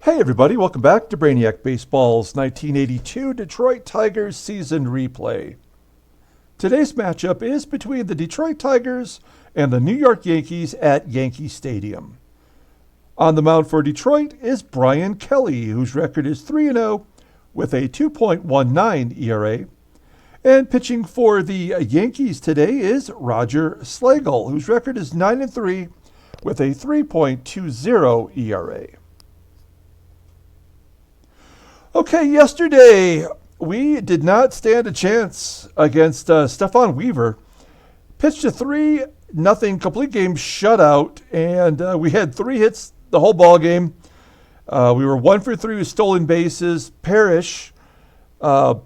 Hey everybody, welcome back to Brainiac Baseball's 1982 Detroit Tigers season replay. Today's matchup is between the Detroit Tigers and the New York Yankees at Yankee Stadium. On the mound for Detroit is Brian Kelly, whose record is 3-0 with a 2.19 ERA. And pitching for the Yankees today is Roger Slagle, whose record is 9-3 with a 3.20 ERA. Okay, yesterday we did not stand a chance against Stephon Weaver. Pitched a 3-0 complete game shutout, and we had 3 hits the whole ball game. We were 1 for 3 with stolen bases. Parrish had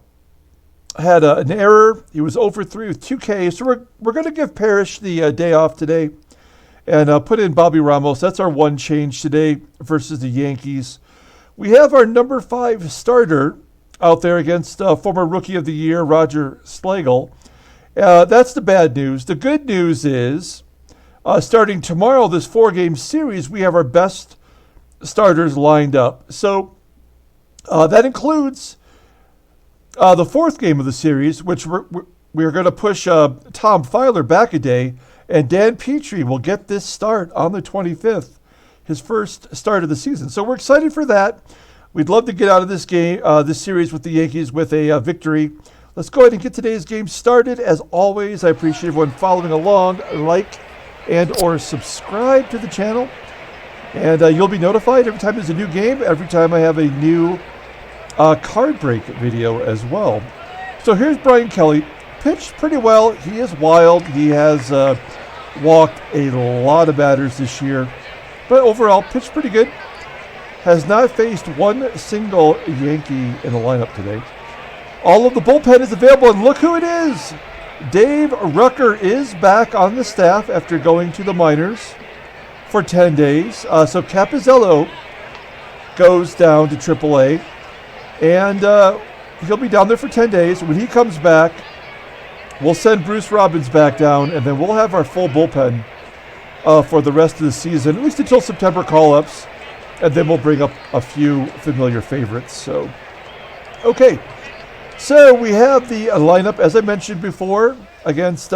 an error. He was 0 for 3 with 2 Ks. So we're going to give Parrish the day off today and put in Bobby Ramos. That's our one change today versus the Yankees. We have our number 5 starter out there against former Rookie of the Year, Roger Slagle. That's the bad news. The good news is, starting tomorrow, this 4-game series, we have our best starters lined up. So that includes the 4th game of the series, which we're going to push Tom Filer back a day, and Dan Petrie will get this start on the 25th. His first start of the season. So we're excited for that. We'd love to get out of this game, this series with the Yankees with a victory. Let's go ahead and get today's game started. As always, I appreciate everyone following along, like and or subscribe to the channel. And you'll be notified every time there's a new game, every time I have a new card break video as well. So here's Brian Kelly. Pitched pretty well. He is wild. He has walked a lot of batters this year. But overall, pitched pretty good. Has not faced one single Yankee in the lineup today. All of the bullpen is available, and look who it is. Dave Rucker is back on the staff after going to the minors for 10 days. So Capizzello goes down to AAA, and he'll be down there for 10 days. When he comes back, we'll send Bruce Robbins back down, and then we'll have our full bullpen for the rest of the season, at least until September call-ups, and then we'll bring up a few familiar favorites. So, okay. So we have the lineup, as I mentioned before, against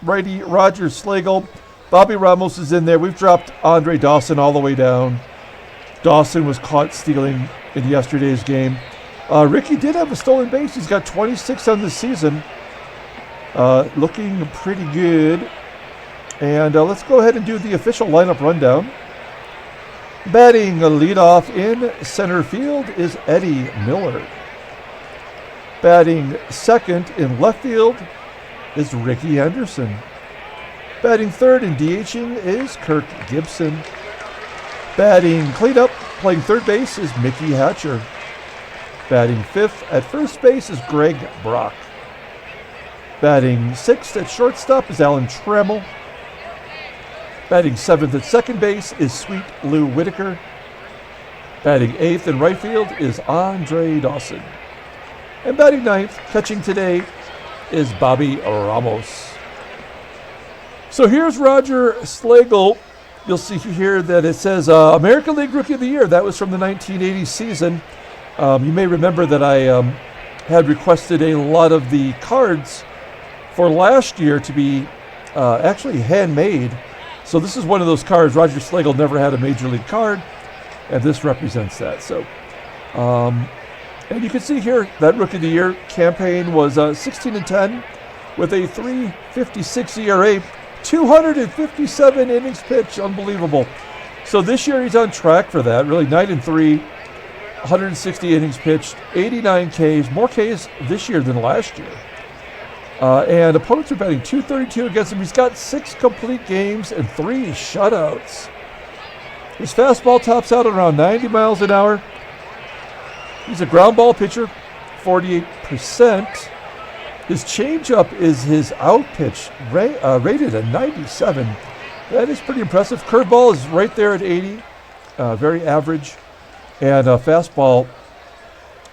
righty Roger Slagle. Bobby Ramos is in there. We've dropped Andre Dawson all the way down. Dawson was caught stealing in yesterday's game. Rickey did have a stolen base. He's got 26 on the season. Looking pretty good. And let's go ahead and do the official lineup rundown. Batting leadoff in center field is Eddie Miller. Batting second in left field is Rickey Henderson. Batting third and DHing is Kirk Gibson. Batting cleanup, playing third base is Mickey Hatcher. Batting fifth at first base is Greg Brock. Batting sixth at shortstop is Alan Trammell. Batting 7th at second base is Sweet Lou Whitaker. Batting 8th in right field is Andre Dawson. And batting 9th, catching today, is Bobby Ramos. So here's Roger Slagle. You'll see here that it says American League Rookie of the Year. That was from the 1980 season. You may remember that I had requested a lot of the cards for last year to be actually handmade. So this is one of those cards. Roger Slagle never had a major league card, and this represents that. So, and you can see here that Rookie of the Year campaign was 16-10 with a 3.56 ERA, 257 innings pitched, unbelievable. So this year he's on track for that. Really 9-3, 160 innings pitched, 89 Ks, more Ks this year than last year. And opponents are batting .232 against him. He's got 6 complete games and 3 shutouts. His fastball tops out at around 90 miles an hour. He's a ground ball pitcher, 48%. His changeup is his out pitch, rated at 97. That is pretty impressive. Curveball is right there at 80, very average. And a fastball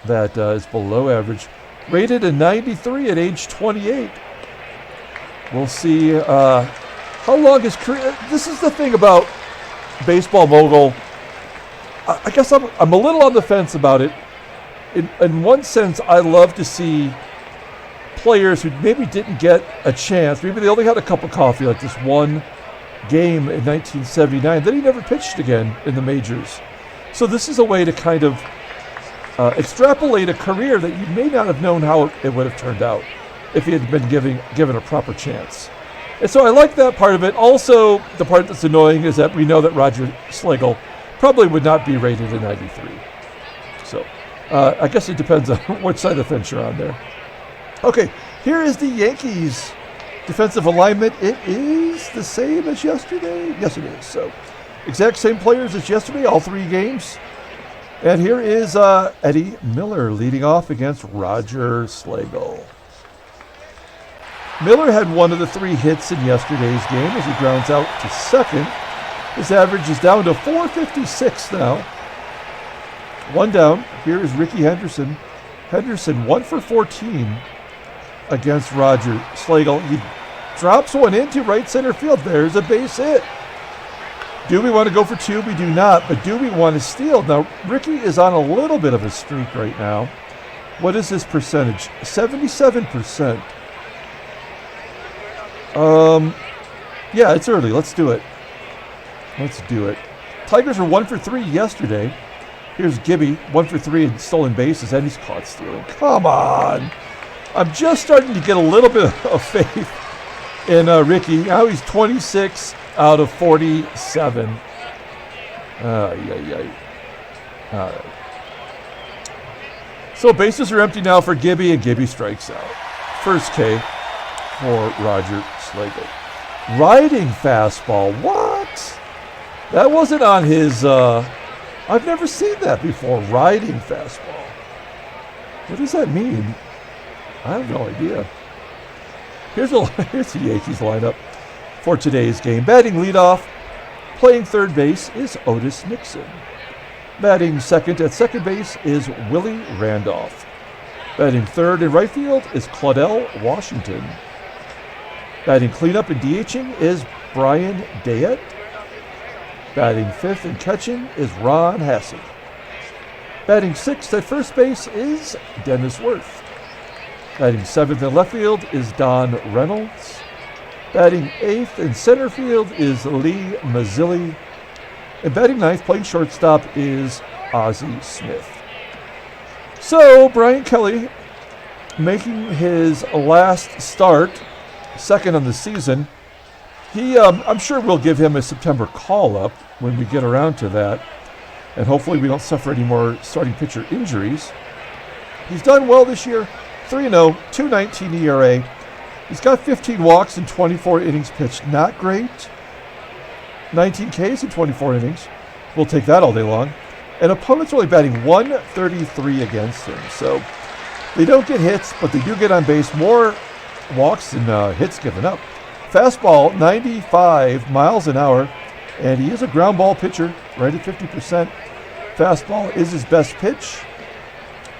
that is below average. Rated a 93 at age 28. We'll see how long his career. This is the thing about Baseball Mogul. I guess I'm a little on the fence about it. In one sense, I love to see players who maybe didn't get a chance. Maybe they only had a cup of coffee, like this one game in 1979. Then he never pitched again in the majors. So this is a way to kind of extrapolate a career that you may not have known how it would have turned out if he had been given a proper chance. And so I like that part of it. Also, the part that's annoying is that we know that Roger Slagle probably would not be rated a 93. So I guess it depends on which side of the fence you're on there. Okay, here is the Yankees defensive alignment. It is the same as yesterday. Yes, it is. So exact same players as yesterday, all 3 games. And here is Eddie Miller leading off against Roger Slagle. Miller had one of the 3 hits in yesterday's game as he grounds out to second. His average is down to .456 now. 1 down. Here is Rickey Henderson. Henderson 1 for 14 against Roger Slagle. He drops one into right center field. There's a base hit. Do we want to go for 2? We do not, but do we want to steal? Now, Rickey is on a little bit of a streak right now. What is his percentage? 77%. Yeah, it's early. Let's do it. Tigers were 1 for 3 yesterday. Here's Gibby, 1 for 3 in stolen bases, and he's caught stealing. Come on. I'm just starting to get a little bit of faith in Rickey. Now he's 26 out of 47. All right. So bases are empty now for Gibby, and Gibby strikes out. First K for Roger Slagle. Riding fastball. What? That wasn't on his... I've never seen that before. Riding fastball. What does that mean? I have no idea. Here's the Yankees lineup for today's game. Batting leadoff, playing third base is Otis Nixon. Batting second at second base is Willie Randolph. Batting third in right field is Claudell Washington. Batting cleanup and DHing is Bryan Dayett. Batting fifth and catching is Ron Hassey. Batting sixth at first base is Dennis Werth. Batting seventh in left field is Don Reynolds. Batting eighth in center field is Lee Mazzilli. And batting ninth, playing shortstop, is Ozzy Smith. So, Brian Kelly making his last start, second on the season. I'm sure we'll give him a September call-up when we get around to that. And hopefully we don't suffer any more starting pitcher injuries. He's done well this year. 3-0, 2.19 ERA. He's got 15 walks in 24 innings pitched. Not great. 19 Ks in 24 innings. We'll take that all day long. And opponents are only batting 133 against him. So they don't get hits, but they do get on base. More walks than hits given up. Fastball, 95 miles an hour. And he is a ground ball pitcher, right at 50%. Fastball is his best pitch,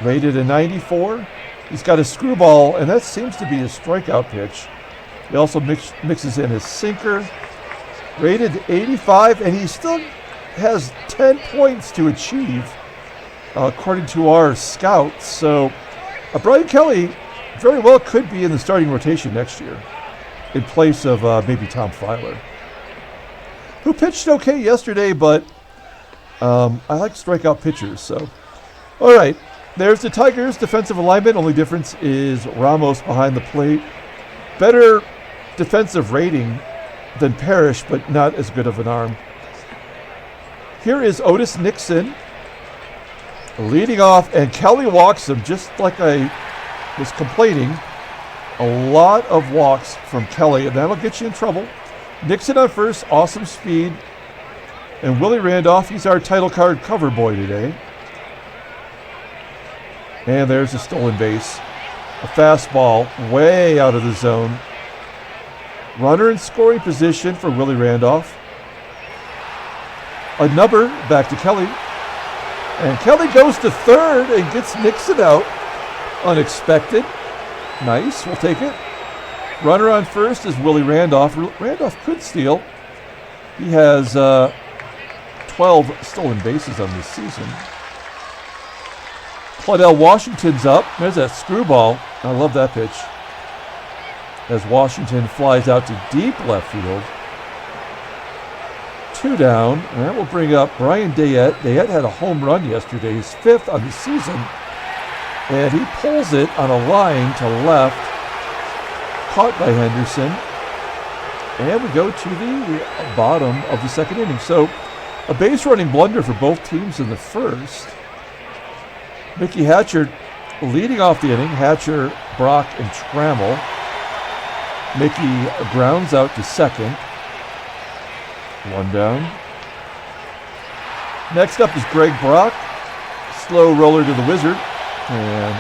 rated a 94. He's got a screwball, and that seems to be his strikeout pitch. He also mixes in his sinker, rated 85, and he still has 10 points to achieve, according to our scouts. So Brian Kelly very well could be in the starting rotation next year in place of maybe Tom Filer, who pitched okay yesterday, but I like strikeout pitchers. So, all right, there's the Tigers' defensive alignment. Only difference is Ramos behind the plate. Better defensive rating than Parrish, but not as good of an arm. Here is Otis Nixon leading off, and Kelly walks him just like I was complaining. A lot of walks from Kelly, and that'll get you in trouble. Nixon on first, awesome speed. And Willie Randolph, he's our title card cover boy today. And there's a stolen base. A fastball way out of the zone. Runner in scoring position for Willie Randolph. A number back to Kelly. And Kelly goes to third and gets Nixon out. Unexpected. Nice, we'll take it. Runner on first is Willie Randolph. Randolph could steal. He has 12 stolen bases on this season. Claudell Washington's up. There's that screwball. I love that pitch. As Washington flies out to deep left field. 2 down. And that will bring up Brian Dayett. Dayett had a home run yesterday. His 5th on the season. And he pulls it on a line to left. Caught by Henderson. And we go to the bottom of the 2nd inning. So a base running blunder for both teams in the first. Mickey Hatcher leading off the inning. Hatcher, Brock, and Trammell. Mickey grounds out to second. 1 down. Next up is Greg Brock. Slow roller to the Wizard. And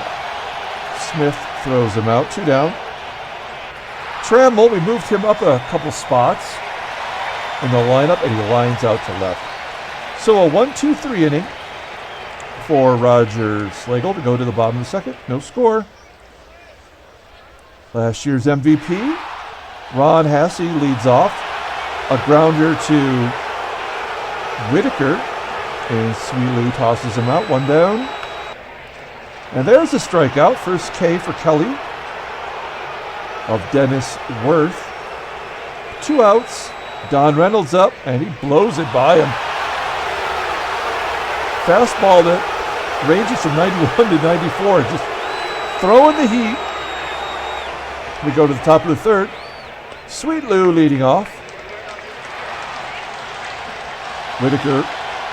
Smith throws him out. 2 down. Trammell, we moved him up a couple spots in the lineup, and he lines out to left. So a 1-2-3 inning for Roger Slagle to go to the bottom of the 2nd. No score. Last year's MVP, Ron Hassey leads off. A grounder to Whitaker, and Sweetly tosses him out. 1 down. And there's a strikeout. First K for Kelly of Dennis Werth. 2 outs. Don Reynolds up, and he blows it by him. Fastball that ranges from 91 to 94. Just throwing the heat. We go to the top of the 3rd. Sweet Lou leading off. Whitaker,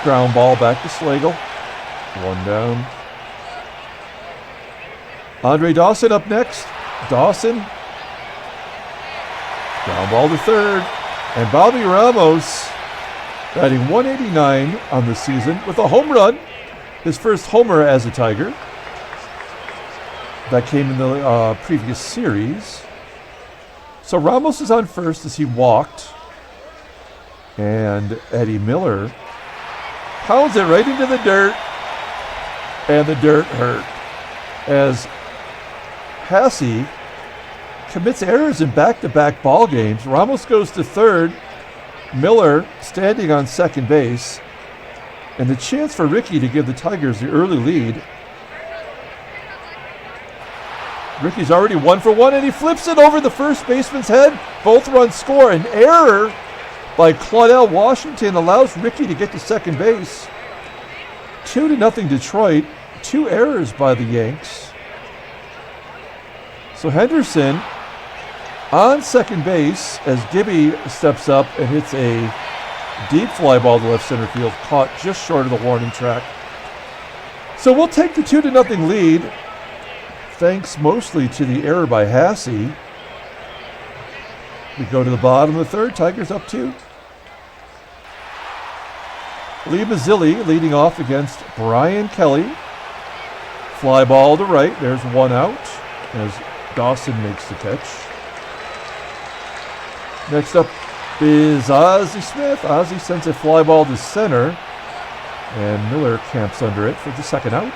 ground ball back to Slagle. 1 down. Andre Dawson up next. Dawson. Ground ball to 3rd. And Bobby Ramos batting 189 on the season with a home run. His first homer as a Tiger. That came in the previous series. So Ramos is on first as he walked. And Eddie Miller pounds it right into the dirt. And the dirt hurt. As Hassey commits errors in back-to-back ball games. Ramos goes to 3rd. Miller standing on 2nd base. And the chance for Rickey to give the Tigers the early lead. Rickey's already 1 for 1, and he flips it over the first baseman's head. Both runs score. An error by Claudell Washington allows Rickey to get to 2nd base. 2-0 Detroit. 2 errors by the Yanks. So Henderson on 2nd base as Gibby steps up and hits a deep fly ball to left center field, caught just short of the warning track. So we'll take the 2-0 lead, thanks mostly to the error by Hassey. We go to the bottom of the 3rd. Tigers up 2. Lee Mazzilli leading off against Brian Kelly. Fly ball to right. There's 1 out as Dawson makes the catch. Next up is Ozzy Smith. Ozzy sends a fly ball to center, and Miller camps under it for the 2nd out.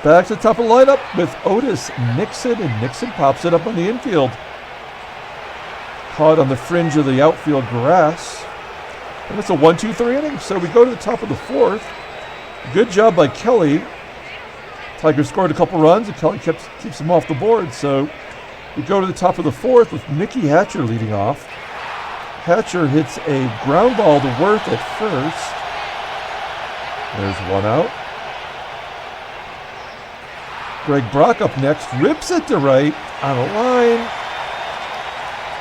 Back to the top of the lineup with Otis, Nixon, and Nixon pops it up on the infield. Caught on the fringe of the outfield grass. And it's a 1-2-3 inning, so we go to the top of the 4th. Good job by Kelly. Tigers scored a couple runs, and Kelly keeps them off the board, so we go to the top of the 4th with Mickey Hatcher leading off. Hatcher hits a ground ball to Werth at first. There's 1 out. Greg Brock up next, rips it to right on a line.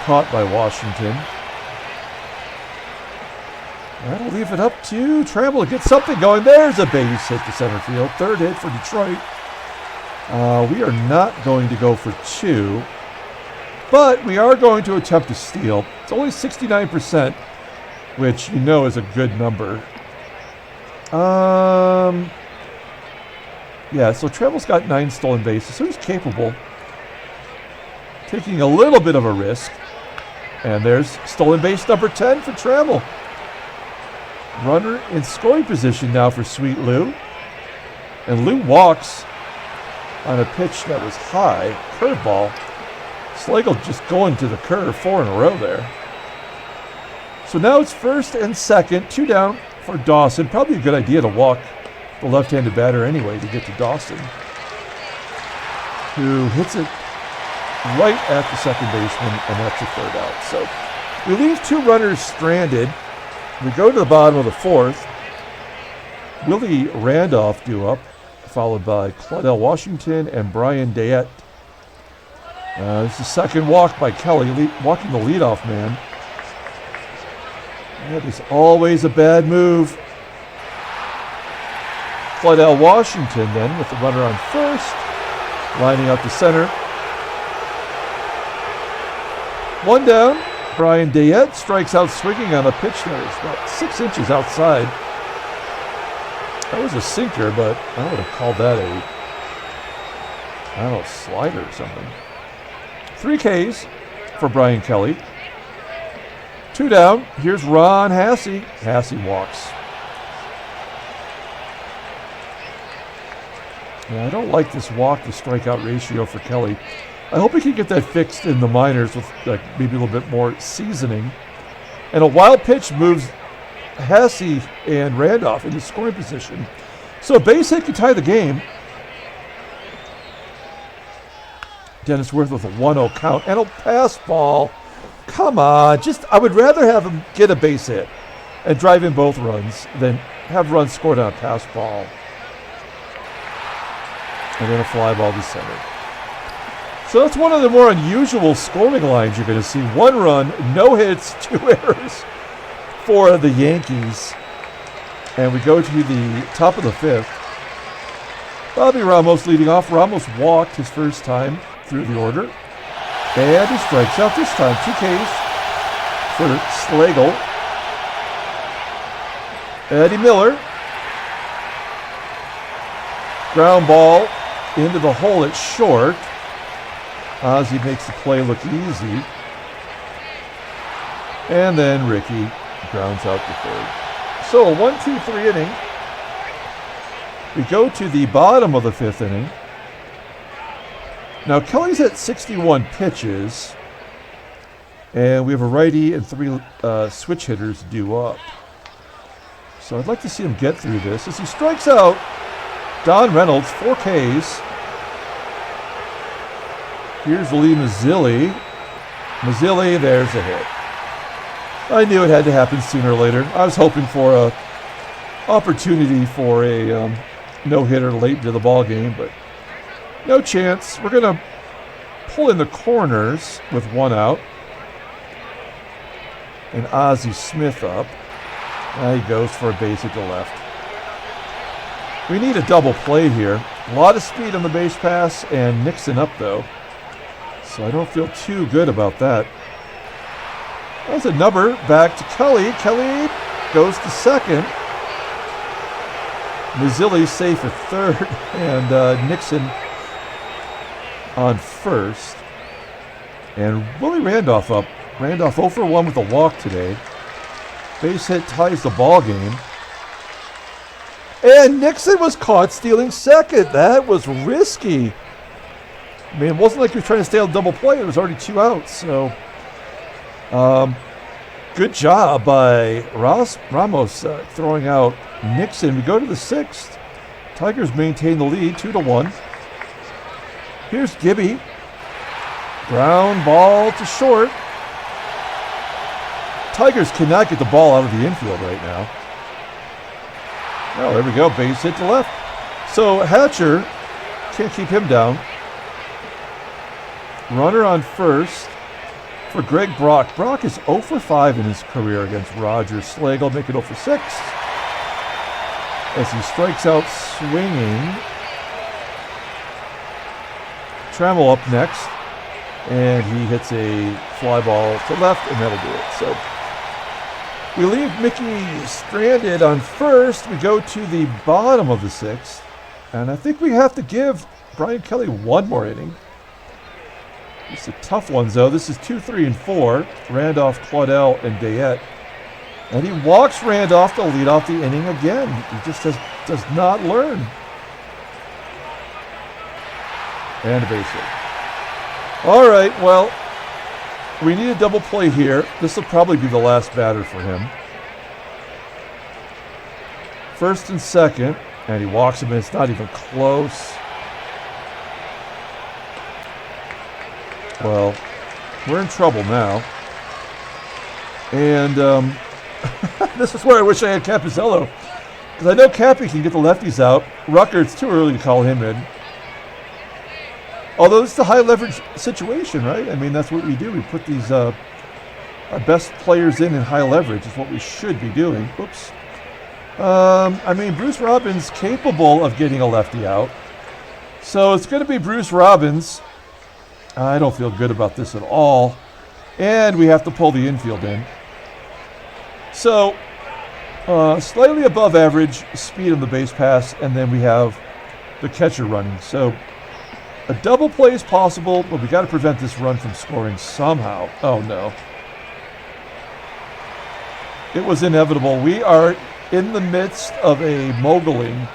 Caught by Washington. That'll leave it up to Trammell to get something going. There's a base hit to center field. 3rd hit for Detroit. We are not going to go for 2. But we are going to attempt to steal. It's only 69%, which you know is a good number. Yeah, so Trammell's got 9 stolen bases, so he's capable. Taking a little bit of a risk. And there's stolen base number 10 for Trammell. Runner in scoring position now for Sweet Lou. And Lou walks on a pitch that was high, curveball. Slagle just going to the curve 4 in a row there. So now it's first and second, 2 down for Dawson. Probably a good idea to walk the left-handed batter anyway to get to Dawson, who hits it right at the second baseman, and that's a 3rd out. So we leave 2 runners stranded. We go to the bottom of the 4th. Willie Randolph due up, followed by Claudell Washington and Bryan Dayett. This is the second walk by Kelly, walking the leadoff man. That is always a bad move. Claudell Washington then with the runner on first, lining up to center. 1 down. Bryan Dayett strikes out swinging on a pitch that is about 6 inches outside. That was a sinker, but I would have called that a slider or something. 3 Ks for Brian Kelly. 2 down. Here's Ron Hassey. Hassey walks. Yeah, I don't like this walk to strikeout ratio for Kelly. I hope he can get that fixed in the minors with maybe a little bit more seasoning. And a wild pitch moves Hassey and Randolph into scoring position. So a base hit could tie the game. Dennis Werth with a 1-0 count and a pass ball. Come on, I would rather have him get a base hit and drive in both runs than have runs scored on a pass ball. And then a fly ball to center. So that's one of the more unusual scoring lines you're going to see. 1 run, no hits, 2 errors for the Yankees. And we go to the top of the 5th. Bobby Ramos leading off. Ramos walked his first time through the order. And he strikes out this time. 2 Ks for Slagle. Eddie Miller. Ground ball into the hole at short. Ozzie makes the play look easy. And then Rickey grounds out to 3rd. So a 1-2-3 inning. We go to the bottom of the 5th inning. Now Kelly's at 61 pitches. And we have a righty and 3 switch hitters due up. So I'd like to see him get through this. As he strikes out Don Reynolds, 4 Ks. Here's Lee Mazzilli. Mazzilli, there's a hit. I knew it had to happen sooner or later. I was hoping for a opportunity for a no-hitter late into the ball game, but no chance. We're going to pull in the corners with 1 out. And Ozzy Smith up. Now he goes for a base hit to left. We need a double play here. A lot of speed on the base pass, and Nixon up, though. So I don't feel too good about that. That's a number back to Kelly. Kelly goes to second. Mazzilli safe at 3rd, and Nixon on 1st. And Willie Randolph up. Randolph 0 for 1 with a walk today. Base hit ties the ball game. And Nixon was caught stealing second. That was risky. I mean, it wasn't like he was trying to stay on double play. There was already 2 outs. So, good job by Ramos throwing out Nixon. We go to the 6th. Tigers maintain the lead, 2-1. Here's Gibby. Ground ball to short. Tigers cannot get the ball out of the infield right now. Oh, there we go. Base hit to left. So Hatcher can't keep him down. Runner on first for Greg Brock. Brock is 0 for 5 in his career against Roger Slagle, making 0 for 6. As he strikes out swinging. Trammell up next. And he hits a fly ball to left, and that'll do it. So we leave Mickey stranded on first. We go to the bottom of the 6th. And I think we have to give Brian Kelly 1 more inning. It's a tough one, though. This is 2, 3, and 4. Randolph, Claudell, and Dayett. And he walks Randolph to lead off the inning again. He just does not learn. And a base hit. All right, well, we need a double play here. This will probably be the last batter for him. First and second, and he walks him in. It's not even close. Well, we're in trouble now. And this is where I wish I had Capizello. Because I know Cappy can get the lefties out. Rucker, it's too early to call him in. Although it's a high leverage situation, right? I mean, that's what we do. We put these our best players in high leverage is what we should be doing. Oops. I mean, Bruce Robbins capable of getting a lefty out. So it's going to be Bruce Robbins. I don't feel good about this at all. And we have to pull the infield in. So slightly above average speed on the base pass, and then we have the catcher running. So a double play is possible, but we got to prevent this run from scoring somehow. Oh no. It was inevitable. We are in the midst of a moguling.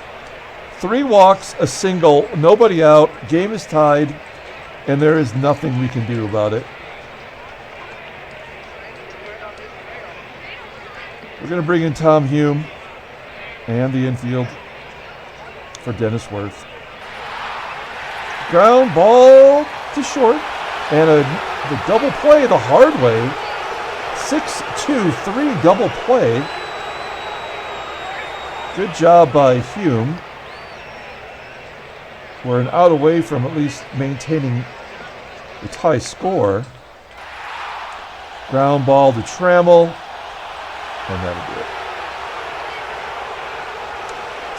3 walks, a single, nobody out, game is tied, and there is nothing we can do about it. We're going to bring in Tom Hume and the infield for Dennis Werth. Ground ball to short, and the double play the hard way. 6-2-3 double play. Good job by Hume. We're an out away from at least maintaining the tie score. Ground ball to Trammell, and that'll do it.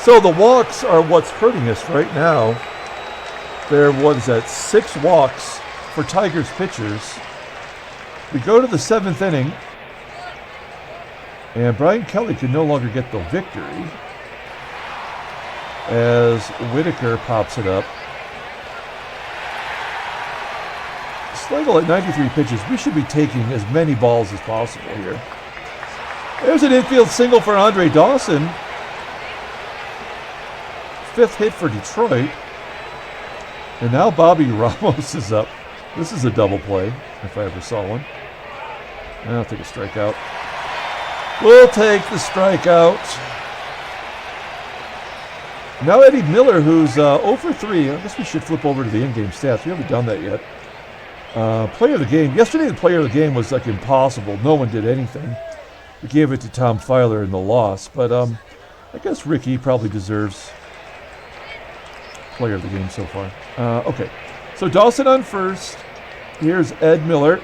So the walks are what's hurting us right now. There was 6 walks for Tigers pitchers. We go to the 7th inning, and Brian Kelly can no longer get the victory as Whitaker pops it up. Slagle at 93 pitches. We should be taking as many balls as possible here. There's an infield single for Andre Dawson. 5th hit for Detroit. And now Bobby Ramos is up. This is a double play, if I ever saw one. I'll take a strikeout. We'll take the strikeout. Now Eddie Miller, who's 0 for 3. I guess we should flip over to the in-game stats. We haven't done that yet. Player of the game. Yesterday, the player of the game was like impossible. No one did anything. We gave it to Tom Filer in the loss. But I guess Rickey probably deserves player of the game so far. Okay. So Dawson on first. Here's Ed Miller.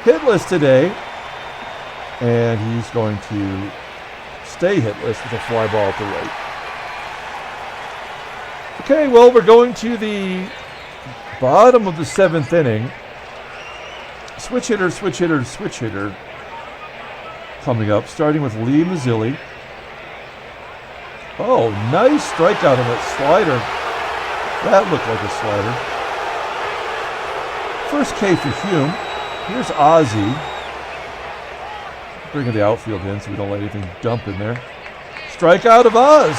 Hitless today. And he's going to stay hitless with a fly ball at the right. Okay, well, we're going to the bottom of the 7th inning. Switch hitter, switch hitter, switch hitter coming up, starting with Lee Mazzilli. Oh, nice strikeout on that slider. That looked like a slider. First K for Hume. Here's Ozzie. Bringing the outfield in so we don't let anything dump in there. Strikeout of Oz.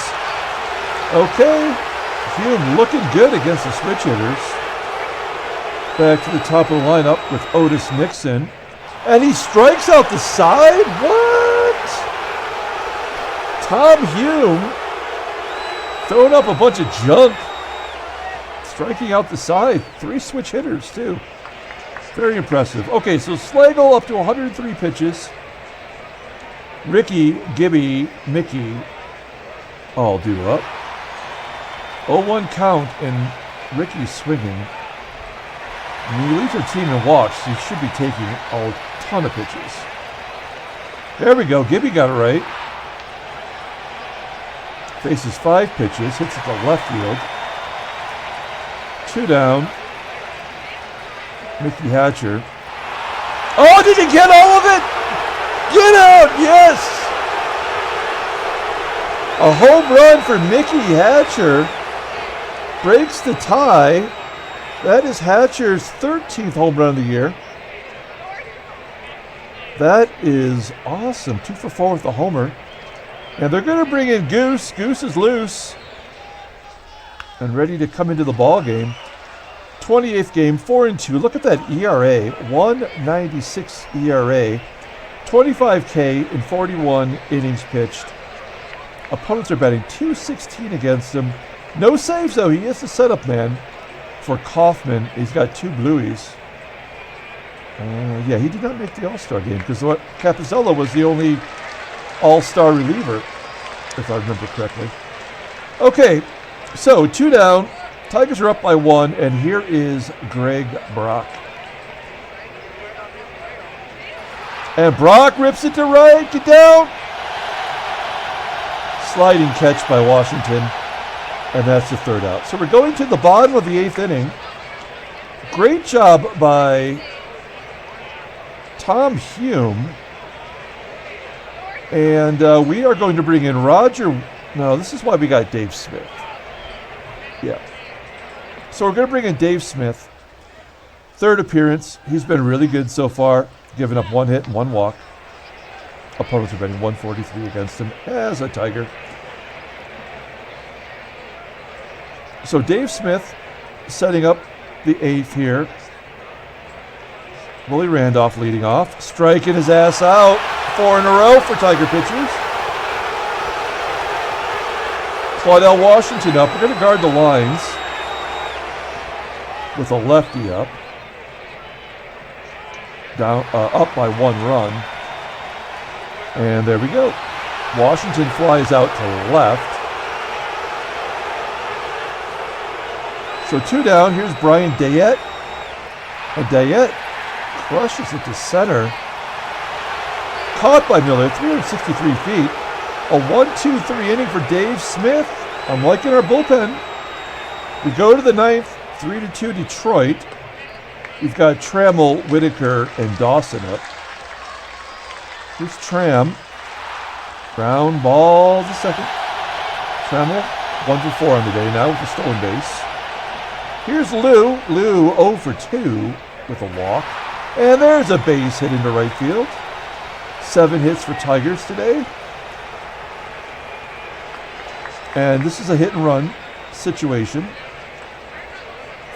Okay. Hume looking good against the switch hitters. Back to the top of the lineup with Otis Nixon. And he strikes out the side? What? Tom Hume throwing up a bunch of junk. Striking out the side. 3 switch hitters, too. Very impressive. Okay, so Slagle up to 103 pitches. Rickey, Gibby, Mickey all due up. 0-1 count, and Rickey's swinging. When you leave your team in walks, you should be taking a ton of pitches. There we go. Gibby got it right. Faces 5 pitches. Hits at the left field. 2 down. Mickey Hatcher. Oh, did he get all of it? Get out! Yes! A home run for Mickey Hatcher. Breaks the tie. That is Hatcher's 13th home run of the year. That is awesome. 2 for 4 with the homer. And they're going to bring in Goose. Goose is loose and ready to come into the ball game. 28th game, 4-2. Look at that ERA, 1.96 ERA, 25K in 41 innings pitched. Opponents are batting .216 against him. No saves, though. He is the setup man for Kaufman. He's got 2 blueies. Yeah, he did not make the All-Star game because Capizella was the only All-Star reliever, if I remember correctly. Okay, so 2 down. Tigers are up by 1, and here is Greg Brock. And Brock rips it to right. Get down. Sliding catch by Washington, and that's the 3rd out. So we're going to the bottom of the 8th inning. Great job by Tom Hume. And we are going to bring in Roger. No, this is why we got Dave Smith. Yeah. So we're going to bring in Dave Smith. 3rd appearance. He's been really good so far, giving up 1 hit and 1 walk. Opponents are betting 143 against him as a Tiger. So Dave Smith setting up the 8th here. Willie Randolph leading off, striking his ass out. 4 in a row for Tiger pitchers. Claudell Washington up. We're going to guard the lines with a lefty up. Down, up by 1 run. And there we go. Washington flies out to left. So 2 down. Here's Brian Dayett. And Dayett crushes it to center. Caught by Miller, 363 feet. A 1-2-3 inning for Dave Smith. I'm liking our bullpen. We go to the 9th, 3-2 Detroit. We've got Trammell, Whitaker, and Dawson up. Here's Tram. Ground ball to second. Trammell, 1 for 4 on the day now with a stolen base. Here's Lou. Lou 0 for 2 with a walk. And there's a base hit into right field. 7 hits for Tigers today. And this is a hit and run situation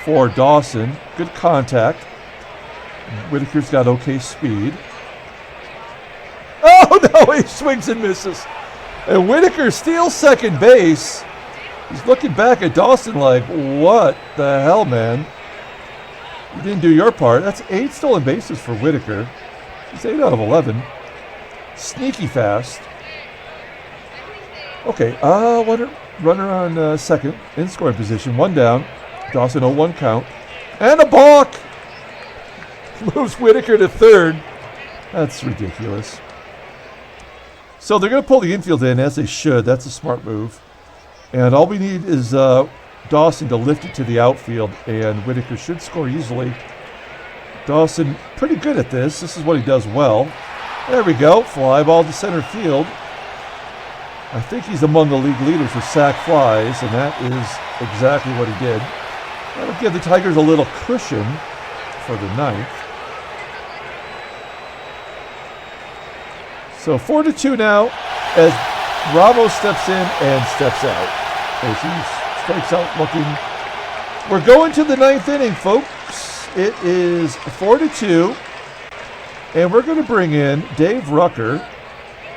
for Dawson. Good contact. Whitaker's got okay speed. Oh no, he swings and misses. And Whitaker steals second base. He's looking back at Dawson like, what the hell, man? You didn't do your part. That's 8 stolen bases for Whitaker. He's 8 out of 11. Sneaky fast. Okay, runner on second in scoring position. 1 down. Dawson 0-1 count. And a balk! Moves Whitaker to 3rd. That's ridiculous. So they're going to pull the infield in, as they should. That's a smart move. And all we need is Dawson to lift it to the outfield, and Whitaker should score easily. Dawson, pretty good at this. This is what he does well. There we go. Fly ball to center field. I think he's among the league leaders for sac flies, and that is exactly what he did. That'll give the Tigers a little cushion for the 9th. So 4-2 now as Ramos steps in and steps out. As he strikes out looking. We're going to the 9th inning, folks. It is 4-2. And we're going to bring in Dave Rucker.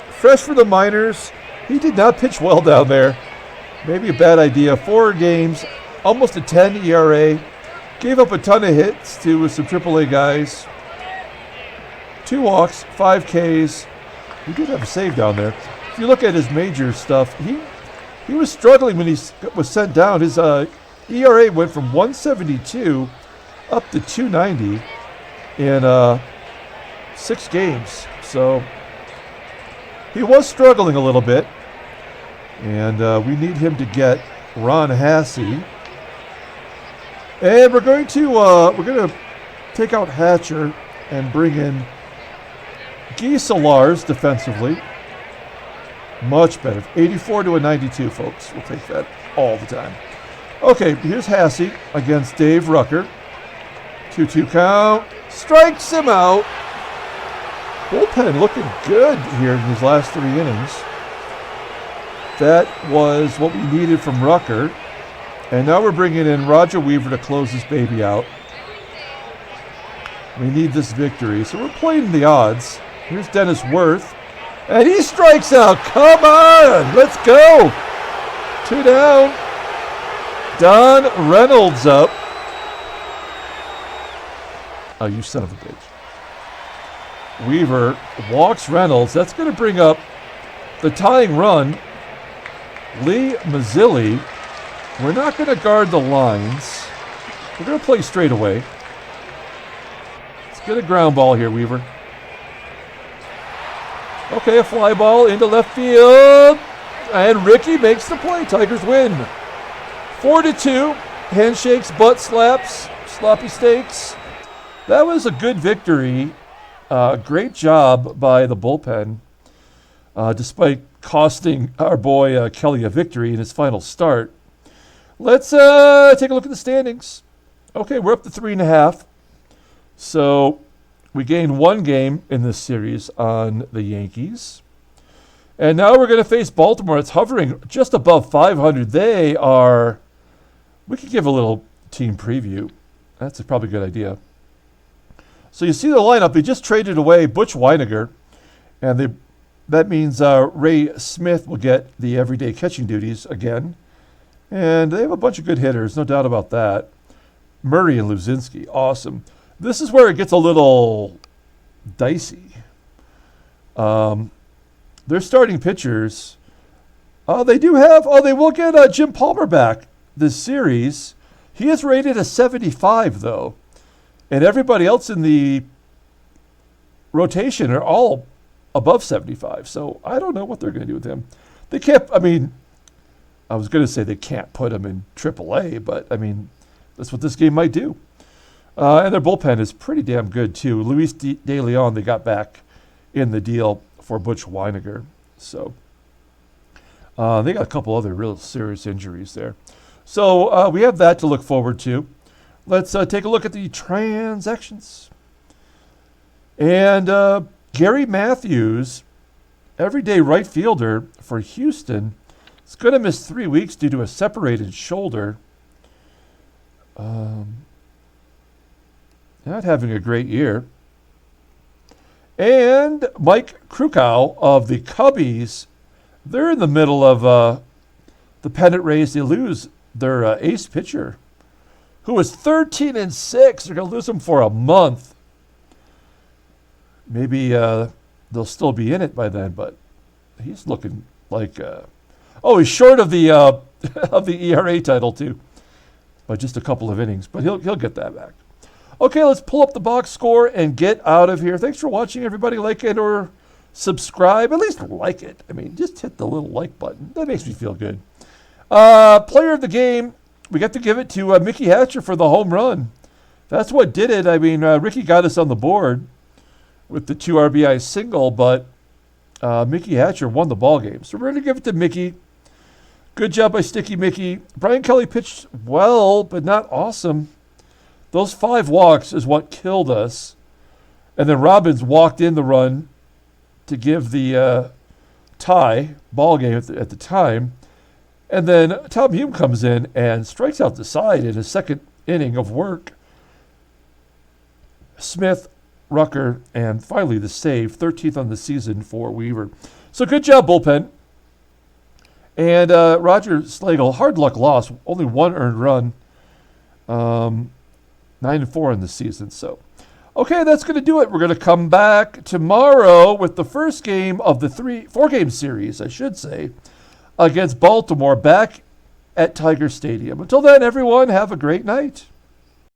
Fresh for the minors. He did not pitch well down there. Maybe a bad idea. 4 games, almost a 10 ERA. Gave up a ton of hits to some AAA guys. 2 walks, 5 Ks. He did have a save down there. If you look at his major stuff, he was struggling when he was sent down. His ERA went from 172 up to 290 in 6 games. So he was struggling a little bit, and we need him to get Ron Hassey. And we're going to take out Hatcher and bring in Guy Solars defensively. Much better. 84 to a 92, folks. We'll take that all the time. Okay, here's Hassey against Dave Rucker. 2-2 count. Strikes him out. Bullpen looking good here in these last 3 innings. That was what we needed from Rucker. And now we're bringing in Roger Weaver to close this baby out. We need this victory, so we're playing the odds. Here's Dennis Werth, and he strikes out. Come on, let's go. 2 down. Don Reynolds up. Oh, you son of a bitch. Weaver walks Reynolds. That's going to bring up the tying run. Lee Mazzilli. We're not going to guard the lines. We're going to play straight away. Let's get a ground ball here, Weaver. Okay, a fly ball into left field. And Rickey makes the play. Tigers win. 4-2. Handshakes, butt slaps, sloppy steaks. That was a good victory. Great job by the bullpen, despite costing our boy Kelly a victory in his final start. Let's take a look at the standings. Okay, we're up to 3.5. So we gained 1 game in this series on the Yankees. And now we're going to face Baltimore. It's hovering just above 500. They are... We could give a little team preview. That's probably a good idea. So you see the lineup. They just traded away Butch Whitaker. And that means Ray Smith will get the everyday catching duties again. And they have a bunch of good hitters, no doubt about that. Murray and Luzinski, awesome. This is where it gets a little dicey. Their starting pitchers, they will get Jim Palmer back this series. He is rated a 75, though. And everybody else in the rotation are all above 75. So I don't know what they're going to do with him. They can't, I was going to say they can't put him in AAA, but, that's what this game might do. And their bullpen is pretty damn good, too. Luis De Leon, they got back in the deal for Butch Whitaker. So they got a couple other real serious injuries there. So we have that to look forward to. Let's take a look at the transactions. And Gary Matthews, everyday right fielder for Houston, is going to miss 3 weeks due to a separated shoulder. Not having a great year. And Mike Krukow of the Cubbies, they're in the middle of the pennant race. They lose their ace pitcher, who was 13-6. They're going to lose him for a month. Maybe they'll still be in it by then, but he's looking like... he's short of the of the ERA title, too, by just a couple of innings. But he'll get that back. Okay, let's pull up the box score and get out of here. Thanks for watching, everybody. Like it or subscribe. At least like it. Just hit the little like button. That makes me feel good. Player of the game, we got to give it to Mickey Hatcher for the home run. That's what did it. Rickey got us on the board with the 2 RBI single, but Mickey Hatcher won the ball game. So we're going to give it to Mickey. Good job by Sticky Mickey. Brian Kelly pitched well, but not awesome. Those 5 walks is what killed us. And then Robbins walked in the run to give the tie ball game at the time. And then Tom Hume comes in and strikes out the side in his second inning of work. Smith, Rucker, and finally the save, 13th on the season for Weaver. So good job, bullpen. And Roger Slagle, hard luck loss, only 1 earned run. 9-4 in the season. So, okay, that's going to do it. We're going to come back tomorrow with the first game of the 4-game series, I should say, against Baltimore back at Tiger Stadium. Until then, everyone, have a great night.